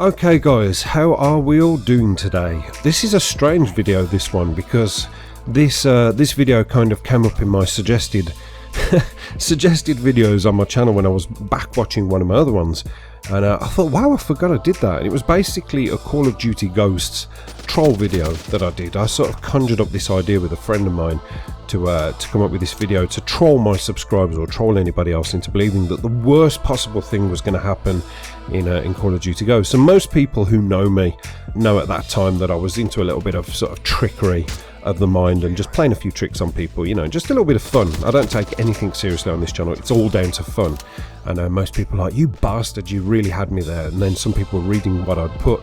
Okay guys, how are we all doing today? This is a strange video, this one, because this video kind of came up in my suggested videos on my channel when I was back watching one of my other ones, and I thought, wow, I forgot I did that. And it was basically a Call of Duty Ghosts troll video that I did. I sort of conjured up this idea with a friend of mine to come up with this video to troll my subscribers or troll anybody else into believing that the worst possible thing was going to happen in Call of Duty Ghosts. And most people who know me know at that time that I was into a little bit of sort of trickery of the mind and just playing a few tricks on people, you know, just a little bit of fun. I don't take anything seriously on this channel. It's all down to fun. And most people are like, you bastard, you really had me there. And then some people were reading what I'd put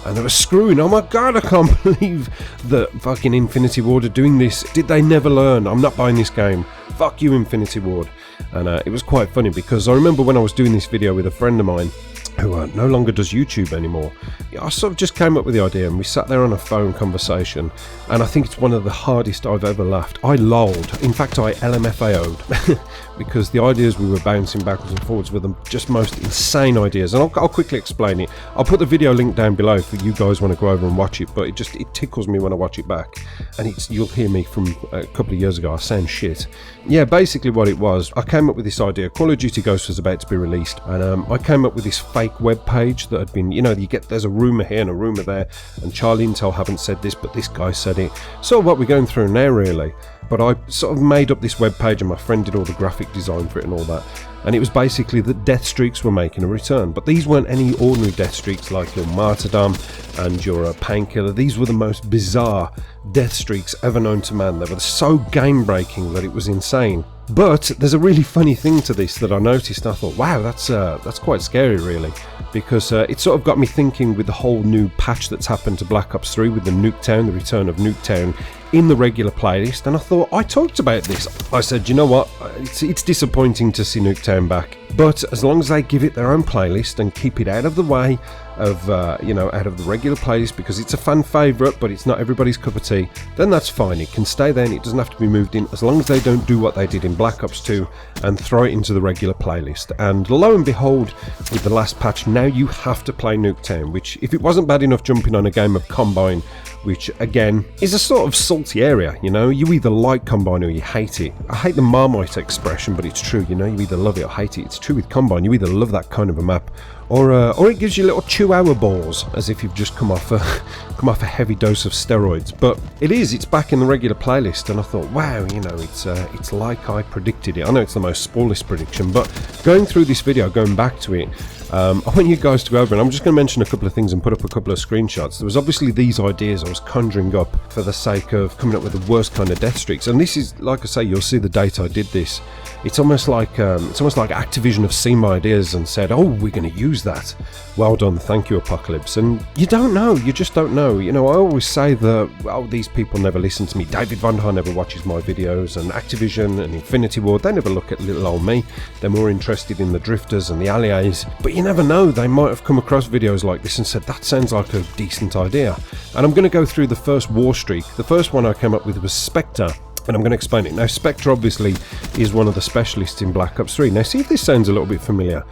and they were screwing. Oh my god, I can't believe that fucking Infinity Ward are doing this. Did they never learn? I'm not buying this game. Fuck you, Infinity Ward. And it was quite funny because I remember when I was doing this video with a friend of mine who no longer does YouTube anymore, I sort of just came up with the idea and we sat there on a phone conversation, and I think it's one of the hardest I've ever laughed. I lolled. In fact, I LMFAO'd because the ideas we were bouncing backwards and forwards were the just most insane ideas, and I'll quickly explain it. I'll put the video link down below if you guys want to go over and watch it, but it tickles me when I watch it back, and you'll hear me from a couple of years ago. I sound shit. Yeah, basically what it was, I came up with this idea. Call of Duty Ghosts was about to be released, and I came up with this fake web page that had been, you know, there's a rumour here and a rumour there, and Charlie Intel haven't said this, but this guy said it. So what we're going through now, really. But I sort of made up this web page, and my friend did all the graphic design for it and all that. And it was basically that death streaks were making a return, but these weren't any ordinary death streaks like your martyrdom and your painkiller. These were the most bizarre death streaks ever known to man. They were so game breaking that it was insane. But there's a really funny thing to this that I noticed. I thought, wow, that's quite scary, really, because it sort of got me thinking with the whole new patch that's happened to Black Ops 3 with the Nuketown, the return of Nuketown in the regular playlist. And I thought, I talked about this. I said, you know what, it's disappointing to see Nuketown back, but as long as they give it their own playlist and keep it out of the way of out of the regular playlist, because it's a fan favourite but it's not everybody's cup of tea, then that's fine. It can stay there and it doesn't have to be moved in, as long as they don't do what they did in Black Ops 2 and throw it into the regular playlist. And lo and behold, with the last patch, now you have to play Nuketown, which, if it wasn't bad enough jumping on a game of Combine, which again is a sort of salty area, you know, you either like Combine or you hate it. I hate the Marmite expression, but it's true, you know, you either love it or hate it. It's true with Combine, you either love that kind of a map or it gives you little chew-hour balls, as if you've just come off a heavy dose of steroids. But it's back in the regular playlist, and I thought, wow, you know, it's like I predicted it. I know it's the most spoilers prediction, but going through this video, going back to it, I want you guys to go over, and I'm just going to mention a couple of things and put up a couple of screenshots. There was obviously these ideas I was conjuring up for the sake of coming up with the worst kind of death streaks, and this is, like I say, you'll see the date I did this. It's almost like Activision have seen my ideas and said, oh, we're going to use that. Well done, thank you, Apocalypse. And you don't know, you just don't know. You know, I always say that, oh, these people never listen to me. David Vondehaar never watches my videos, and Activision and Infinity Ward, they never look at little old me. They're more interested in the drifters and the allies. But you never know, they might have come across videos like this and said, that sounds like a decent idea. And I'm going to go through the first war streak. The first one I came up with was Spectre. And I'm going to explain it. Now, Spectre obviously is one of the specialists in Black Ops 3. Now, see if this sounds a little bit familiar.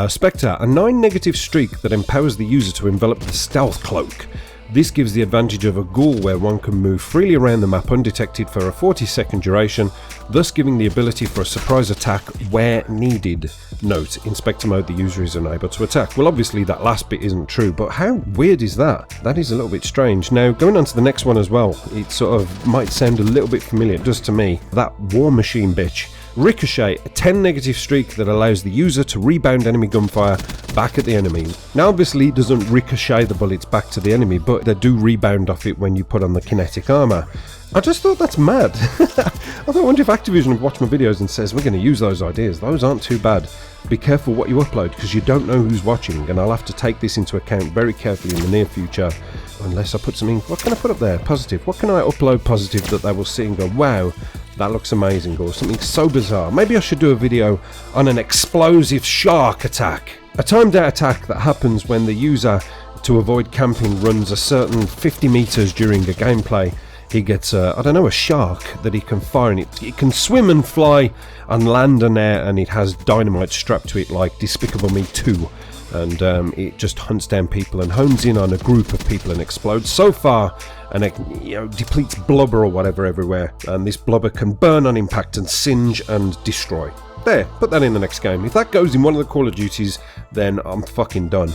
Spectre, a 9-negative streak that empowers the user to envelop the stealth cloak. This gives the advantage of a ghoul where one can move freely around the map undetected for a 40-second duration, thus giving the ability for a surprise attack where needed. Note, in Spectre mode the user is unable to attack. Well, obviously that last bit isn't true, but how weird is that? That is a little bit strange. Now, going on to the next one as well, it sort of might sound a little bit familiar, it does to me. That War Machine bitch. Ricochet, a 10-negative streak that allows the user to rebound enemy gunfire back at the enemy. Now, obviously it doesn't ricochet the bullets back to the enemy, but they do rebound off it when you put on the kinetic armor. I just thought that's mad. I wonder if Activision have watched my videos and says, we're going to use those ideas. Those aren't too bad. Be careful what you upload, because you don't know who's watching, and I'll have to take this into account very carefully in the near future, unless I put something, what can I put up there? Positive. What can I upload positive that they will see and go, wow, that looks amazing, or something so bizarre. Maybe I should do a video on an explosive shark attack. A timed out attack that happens when the user, to avoid camping, runs a certain 50 meters during a gameplay. He gets, a shark that he can fire, and it can swim and fly and land on air, and it has dynamite strapped to it like Despicable Me 2. and it just hunts down people and hones in on a group of people and explodes so far, and it, depletes blubber or whatever everywhere, and this blubber can burn on impact and singe and destroy. There, put that in the next game. If that goes in one of the Call of Duties, then I'm fucking done.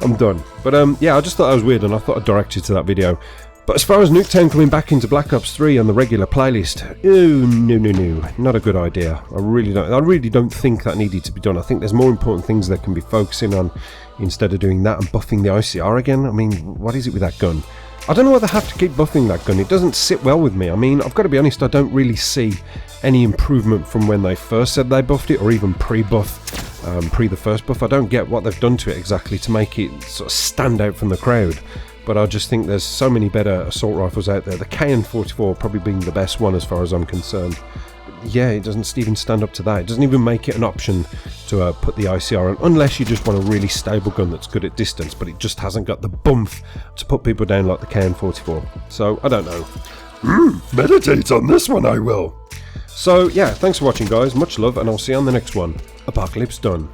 I'm done. But yeah, I just thought that was weird, and I thought I'd direct you to that video. But as far as Nuketown coming back into Black Ops 3 on the regular playlist, no, not a good idea. I really don't think that needed to be done. I think there's more important things they can be focusing on instead of doing that and buffing the ICR again. I mean, what is it with that gun? I don't know why they have to keep buffing that gun. It doesn't sit well with me. I mean, I've got to be honest, I don't really see any improvement from when they first said they buffed it, or even pre-buff, pre the first buff. I don't get what they've done to it exactly to make it sort of stand out from the crowd. But I just think there's so many better assault rifles out there. The KN-44 probably being the best one as far as I'm concerned. Yeah, it doesn't even stand up to that. It doesn't even make it an option to put the ICR on, unless you just want a really stable gun that's good at distance, but it just hasn't got the bump to put people down like the KN-44. So, I don't know. Meditate on this one, I will. So, yeah, thanks for watching, guys. Much love, and I'll see you on the next one. Apocalypse done.